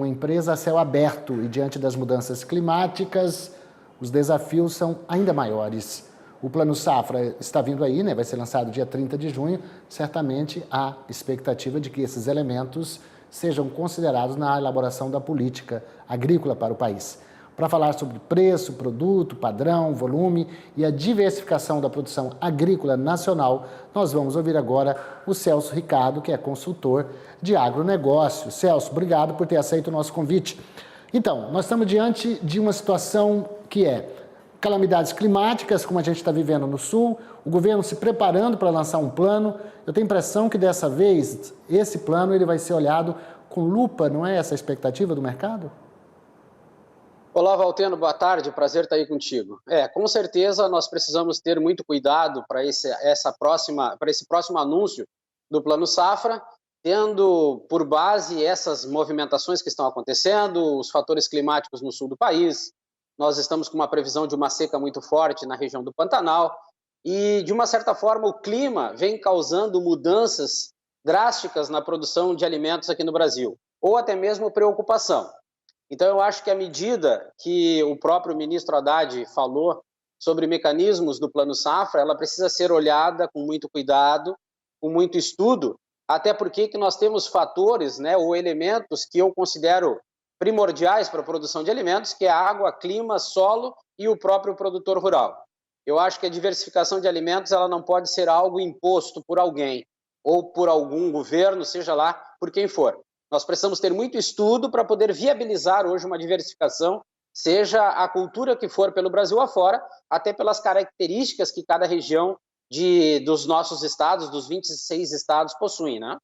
uma empresa a céu aberto e diante das mudanças climáticas, os desafios são ainda maiores. O Plano Safra está vindo aí, né? Vai ser lançado dia 30 de junho. Certamente há expectativa de que esses elementos sejam considerados na elaboração da política agrícola para o país. Para falar sobre preço, produto, padrão, volume e a diversificação da produção agrícola nacional, nós vamos ouvir agora o Celso Ricardo, que é consultor de agronegócio. Celso, obrigado por ter aceito o nosso convite. Então, nós estamos diante de uma situação que é calamidades climáticas, como a gente está vivendo no Sul, o governo se preparando para lançar um plano. Eu tenho a impressão que dessa vez esse plano ele vai ser olhado com lupa, não é essa a expectativa do mercado? Olá, Valteno, boa tarde, prazer estar aí contigo. Com certeza nós precisamos ter muito cuidado para esse próximo anúncio do Plano Safra, tendo por base essas movimentações que estão acontecendo, os fatores climáticos no sul do país. Nós estamos com uma previsão de uma seca muito forte na região do Pantanal e, de uma certa forma, o clima vem causando mudanças drásticas na produção de alimentos aqui no Brasil, ou até mesmo preocupação. Então, eu acho que à medida que o próprio ministro Haddad falou sobre mecanismos do Plano Safra, ela precisa ser olhada com muito cuidado, com muito estudo, até porque que nós temos fatores, ou elementos que eu considero primordiais para a produção de alimentos, que é água, clima, solo e o próprio produtor rural. Eu acho que a diversificação de alimentos ela não pode ser algo imposto por alguém ou por algum governo, seja lá por quem for. Nós precisamos ter muito estudo para poder viabilizar hoje uma diversificação, seja a cultura que for pelo Brasil afora, até pelas características que cada região dos nossos estados, dos 26 estados, possuem, né?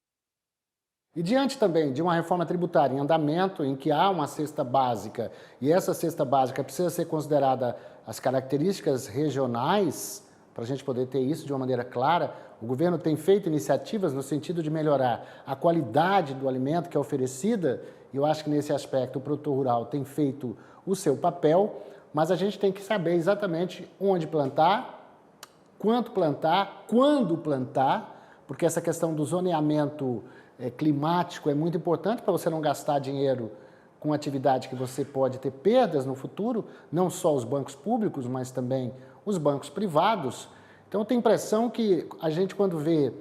E diante também de uma reforma tributária em andamento, em que há uma cesta básica, e essa cesta básica precisa ser considerada as características regionais, para a gente poder ter isso de uma maneira clara, o governo tem feito iniciativas no sentido de melhorar a qualidade do alimento que é oferecida, e eu acho que nesse aspecto o produtor rural tem feito o seu papel, mas a gente tem que saber exatamente onde plantar, quanto plantar, quando plantar, porque essa questão do zoneamento climático é muito importante para você não gastar dinheiro com atividade que você pode ter perdas no futuro, não só os bancos públicos, mas também os bancos privados. Então, eu tenho a impressão que a gente, quando vê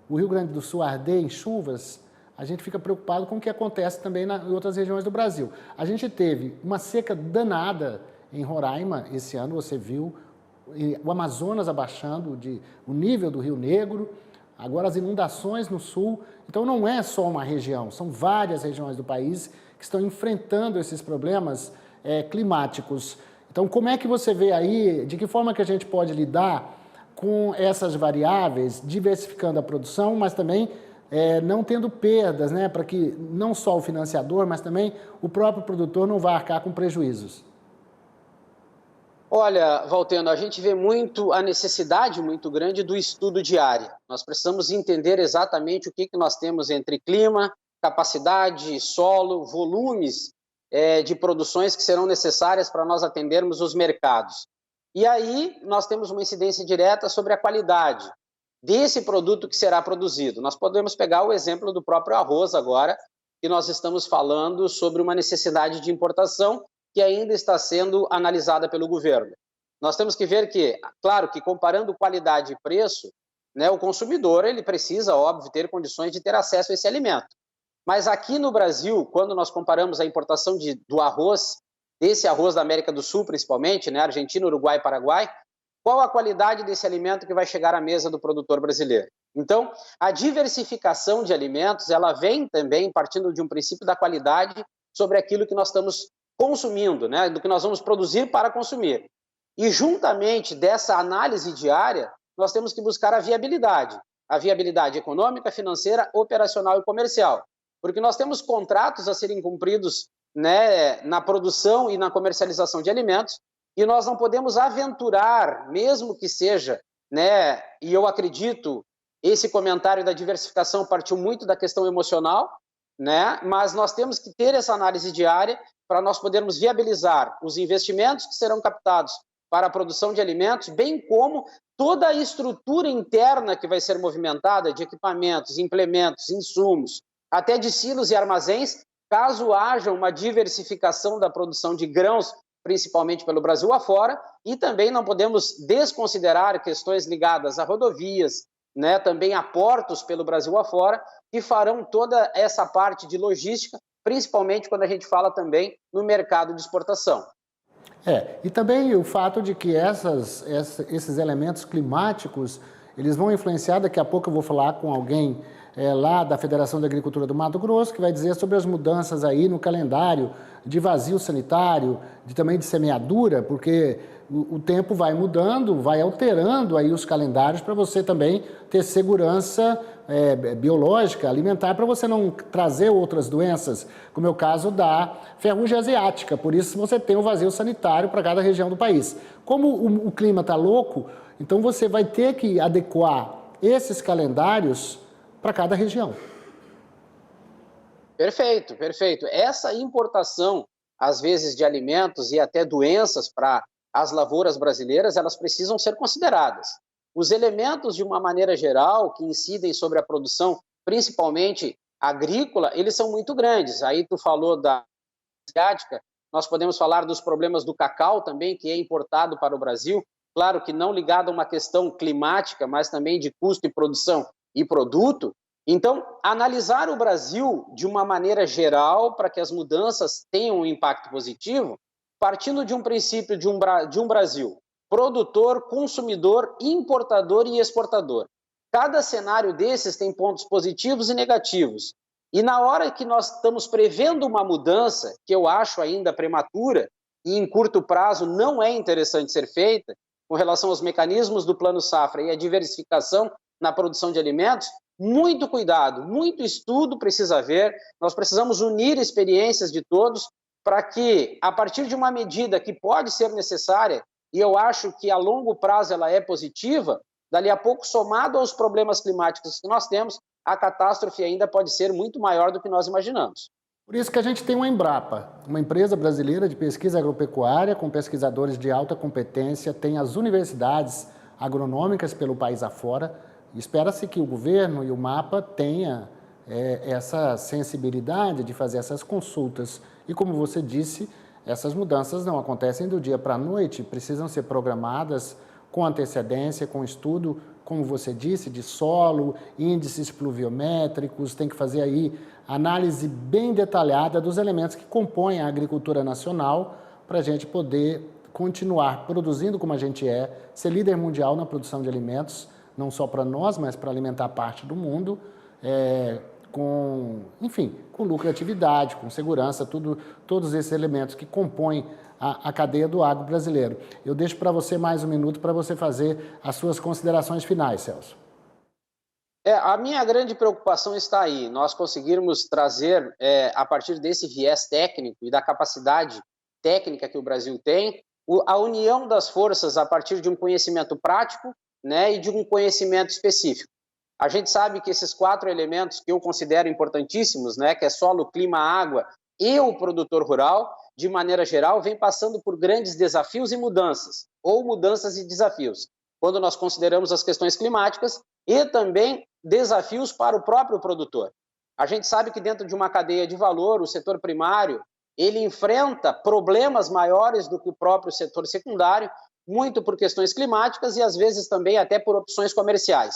o Rio Grande do Sul arder em chuvas, a gente fica preocupado com o que acontece também em outras regiões do Brasil. A gente teve uma seca danada em Roraima esse ano, você viu, o Amazonas abaixando o nível do Rio Negro, agora as inundações no sul. Então não é só uma região, são várias regiões do país que estão enfrentando esses problemas climáticos. Então como é que você vê aí, de que forma que a gente pode lidar com essas variáveis, diversificando a produção, mas também não tendo perdas, né, para que não só o financiador, mas também o próprio produtor não vá arcar com prejuízos? Olha, Valteno, a gente vê muito a necessidade muito grande do estudo de área. Nós precisamos entender exatamente o que nós temos entre clima, capacidade, solo, volumes de produções que serão necessárias para nós atendermos os mercados. E aí nós temos uma incidência direta sobre a qualidade desse produto que será produzido. Nós podemos pegar o exemplo do próprio arroz agora, que nós estamos falando sobre uma necessidade de importação que ainda está sendo analisada pelo governo. Nós temos que ver que, claro, que comparando qualidade e preço, o consumidor ele precisa, óbvio, ter condições de ter acesso a esse alimento. Mas aqui no Brasil, quando nós comparamos a importação do arroz, desse arroz da América do Sul principalmente, Argentina, Uruguai e Paraguai, qual a qualidade desse alimento que vai chegar à mesa do produtor brasileiro? Então, a diversificação de alimentos, ela vem também partindo de um princípio da qualidade sobre aquilo que nós estamos consumindo, do que nós vamos produzir para consumir. E juntamente dessa análise diária, nós temos que buscar a viabilidade econômica, financeira, operacional e comercial, porque nós temos contratos a serem cumpridos na produção e na comercialização de alimentos, e nós não podemos aventurar, mesmo que seja, e eu acredito, esse comentário da diversificação partiu muito da questão emocional, mas nós temos que ter essa análise diária para nós podermos viabilizar os investimentos que serão captados para a produção de alimentos, bem como toda a estrutura interna que vai ser movimentada de equipamentos, implementos, insumos, até de silos e armazéns, caso haja uma diversificação da produção de grãos, principalmente pelo Brasil afora, e também não podemos desconsiderar questões ligadas a rodovias, né, também a portos pelo Brasil afora, que farão toda essa parte de logística, principalmente quando a gente fala também no mercado de exportação. E também o fato de que esses elementos climáticos, eles vão influenciar, daqui a pouco eu vou falar com alguém lá da Federação da Agricultura do Mato Grosso, que vai dizer sobre as mudanças aí no calendário de vazio sanitário, também de semeadura, porque o tempo vai mudando, vai alterando aí os calendários para você também ter segurança biológica, alimentar, para você não trazer outras doenças, como é o caso da ferrugem asiática. Por isso você tem o vazio sanitário para cada região do país. Como o clima está louco, então você vai ter que adequar esses calendários para cada região. Perfeito, perfeito. Essa importação, às vezes, de alimentos e até doenças para as lavouras brasileiras, elas precisam ser consideradas. Os elementos, de uma maneira geral, que incidem sobre a produção, principalmente agrícola, eles são muito grandes. Aí tu falou da asiática, nós podemos falar dos problemas do cacau também, que é importado para o Brasil, claro que não ligado a uma questão climática, mas também de custo e produção e produto. Então, analisar o Brasil de uma maneira geral para que as mudanças tenham um impacto positivo, partindo de um princípio de um Brasil produtor, consumidor, importador e exportador. Cada cenário desses tem pontos positivos e negativos. E na hora que nós estamos prevendo uma mudança, que eu acho ainda prematura e em curto prazo não é interessante ser feita, com relação aos mecanismos do Plano Safra e a diversificação na produção de alimentos, muito cuidado, muito estudo precisa haver. Nós precisamos unir experiências de todos para que, a partir de uma medida que pode ser necessária, e eu acho que a longo prazo ela é positiva, dali a pouco, somado aos problemas climáticos que nós temos, a catástrofe ainda pode ser muito maior do que nós imaginamos. Por isso que a gente tem uma Embrapa, uma empresa brasileira de pesquisa agropecuária, com pesquisadores de alta competência, tem as universidades agronômicas pelo país afora. Espera-se que o governo e o MAPA tenham essa sensibilidade de fazer essas consultas. E como você disse, essas mudanças não acontecem do dia para a noite, precisam ser programadas com antecedência, com estudo, como você disse, de solo, índices pluviométricos, tem que fazer aí análise bem detalhada dos elementos que compõem a agricultura nacional para a gente poder continuar produzindo como a gente ser líder mundial na produção de alimentos, não só para nós, mas para alimentar parte do mundo, com lucratividade, com segurança, todos esses elementos que compõem a cadeia do agro brasileiro. Eu deixo para você mais um minuto para você fazer as suas considerações finais, Celso. A minha grande preocupação está aí, nós conseguirmos trazer, a partir desse viés técnico e da capacidade técnica que o Brasil tem, a união das forças a partir de um conhecimento prático, né, e de um conhecimento específico. A gente sabe que esses 4 elementos que eu considero importantíssimos, né, que é solo, clima, água e o produtor rural, de maneira geral, vem passando por grandes desafios e mudanças, ou mudanças e desafios, quando nós consideramos as questões climáticas e também desafios para o próprio produtor. A gente sabe que dentro de uma cadeia de valor, o setor primário, ele enfrenta problemas maiores do que o próprio setor secundário, muito por questões climáticas e às vezes também até por opções comerciais.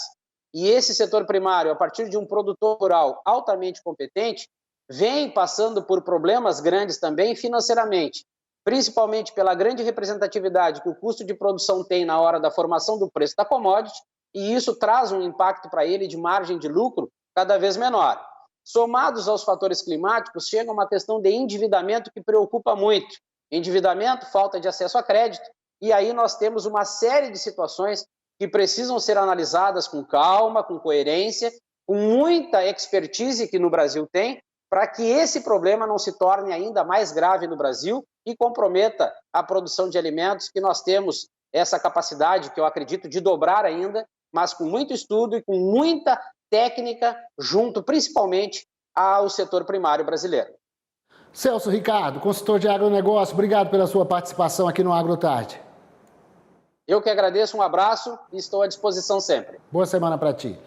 E esse setor primário, a partir de um produtor rural altamente competente, vem passando por problemas grandes também financeiramente, principalmente pela grande representatividade que o custo de produção tem na hora da formação do preço da commodity, e isso traz um impacto para ele de margem de lucro cada vez menor. Somados aos fatores climáticos, chega uma questão de endividamento que preocupa muito. Endividamento, falta de acesso a crédito, e aí nós temos uma série de situações que precisam ser analisadas com calma, com coerência, com muita expertise que no Brasil tem, para que esse problema não se torne ainda mais grave no Brasil e comprometa a produção de alimentos, que nós temos essa capacidade, que eu acredito, de dobrar ainda, mas com muito estudo e com muita técnica, junto principalmente ao setor primário brasileiro. Celso Ricardo, consultor de agronegócio, obrigado pela sua participação aqui no AgroTarde. Eu que agradeço, um abraço e estou à disposição sempre. Boa semana para ti.